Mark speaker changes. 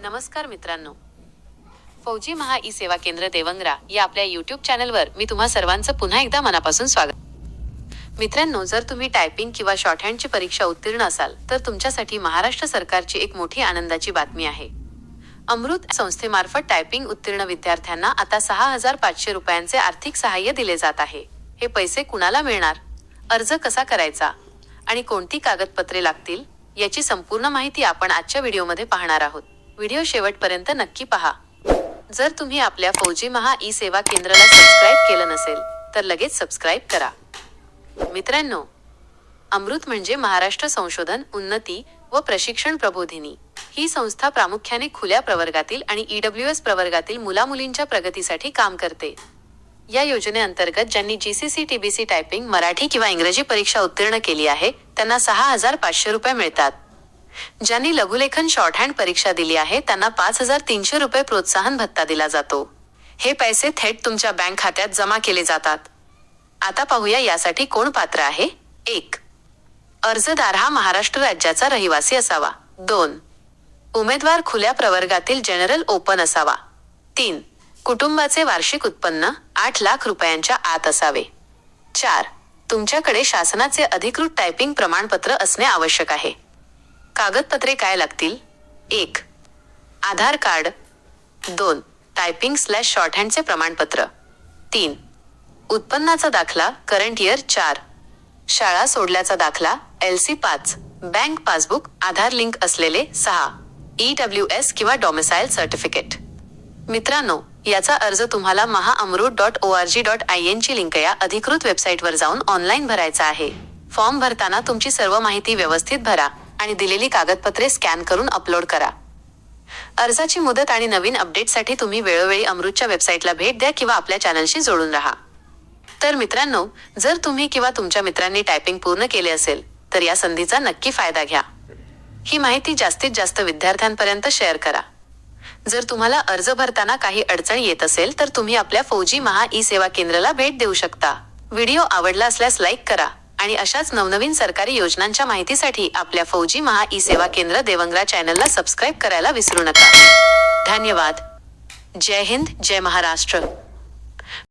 Speaker 1: नमस्कार मित्रांनो, फौजी महा ई सेवा केंद्र देवंगरा या आपल्या यूट्यूब चॅनलवर मी तुम्हा सर्वांचं पुन्हा एकदा मनापासून स्वागत। मित्रांनो, जर तुम्ही टायपिंग किंवा शॉर्टहँडची परीक्षा उत्तीर्ण असाल तर तुमच्यासाठी महाराष्ट्र सरकारची एक मोठी आनंदाची बातमी आहे। अमृत संस्थेमार्फत टायपिंग उत्तीर्ण विद्यार्थ्यांना आता 6,500 रुपयांचे आर्थिक सहाय्य दिले जात आहे। हे पैसे कुणाला मिळणार, अर्ज कसा करायचा आणि कोणती कागदपत्रे लागतील याची संपूर्ण माहिती आपण आजच्या व्हिडिओमध्ये पाहणार आहोत। व्हिडिओ शेवटपर्यंत नक्की पहा। जर तुम्ही आपल्या फौजी महा ई सेवा केंद्राला सबस्क्राईब केलं नसेल तर लगेच सबस्क्राईब करा। मित्रांनो, अमृत म्हणजे महाराष्ट्र संशोधन, उन्नती व प्रशिक्षण प्रबोधिनी ही संस्था प्रामुख्याने खुल्या प्रवर्गातील आणि EWS प्रवर्गातील मुलामुलींच्या प्रगतीसाठी काम करते। या योजनेअंतर्गत ज्यांनी GCC TBC टायपिंग मराठी किंवा इंग्रजी परीक्षा उत्तीर्ण केली आहे त्यांना 6,500 रुपये मिळतात। ज्यांनी लघुलेखन शॉर्टहँड परीक्षा दिली आहे त्यांना 5,300 रुपये प्रोत्साहन भत्ता दिला जातो। हे पैसे थेट तुमच्या बँक खात्यात जमा केले जातात। आता पाहूया यासाठी कोण पात्र आहे। 1. अर्जदार हा महाराष्ट्र राज्याचा रहिवासी असावा। 2. उमेदवार खुल्या प्रवर्गातील जनरल ओपन असावा। 3. कुटुंबाचे वार्षिक उत्पन्न 8 लाख रुपयांच्या आत असावे। 4. तुमच्याकडे शासनाचे अधिकृत टायपिंग प्रमाणपत्र असणे आवश्यक आहे। कागदपत्रे काय लागतील? 1. आधार कार्ड। 2. टायपिंग/शॉर्टहँडचे प्रमाणपत्र। 3. उत्पन्नाचा दाखला करंट इयर। 4. शाळा सोडल्याचा दाखला LC। 5. बँक पासबुक आधार लिंक असलेले। 6. EWS किंवा डॉमिसाइल सर्टिफिकेट। मित्रांनो, याचा अर्ज तुम्हाला mahaamrut.org.in ची लिंक या अधिकृत वेबसाईटवर जाऊन ऑनलाईन भरायचा आहे। फॉर्म भरताना तुमची सर्व माहिती व्यवस्थित भरा आणि दिलेली कागदपत्रे स्कॅन करून अपलोड करा। अर्जाची मुदत आणि नवीन अपडेटसाठी तुम्ही वेळोवेळी अमृतच्या वेबसाईटला भेट द्या किंवा आपल्या चॅनलशी जोडून राहा। तर मित्रांनो, जर तुम्ही किंवा तुमच्या मित्रांनी टायपिंग पूर्ण केले असेल तर या संधीचा नक्की फायदा घ्या। ही माहिती जास्तीत जास्त विद्यार्थ्यांपर्यंत शेअर करा। जर तुम्हाला अर्ज भरताना काही अडचण येत असेल तर तुम्ही आपल्या फौजी महा ई सेवा केंद्राला भेट देऊ शकता। व्हिडिओ आवडला असल्यास लाईक करा आणि अशाच नवनवीन सरकारी योजनांच्या माहितीसाठी आपल्या फौजी महा ई सेवा केंद्र देवंगरा चॅनलला सबस्क्राईब करायला विसरू नका। धन्यवाद। जय हिंद, जय महाराष्ट्र।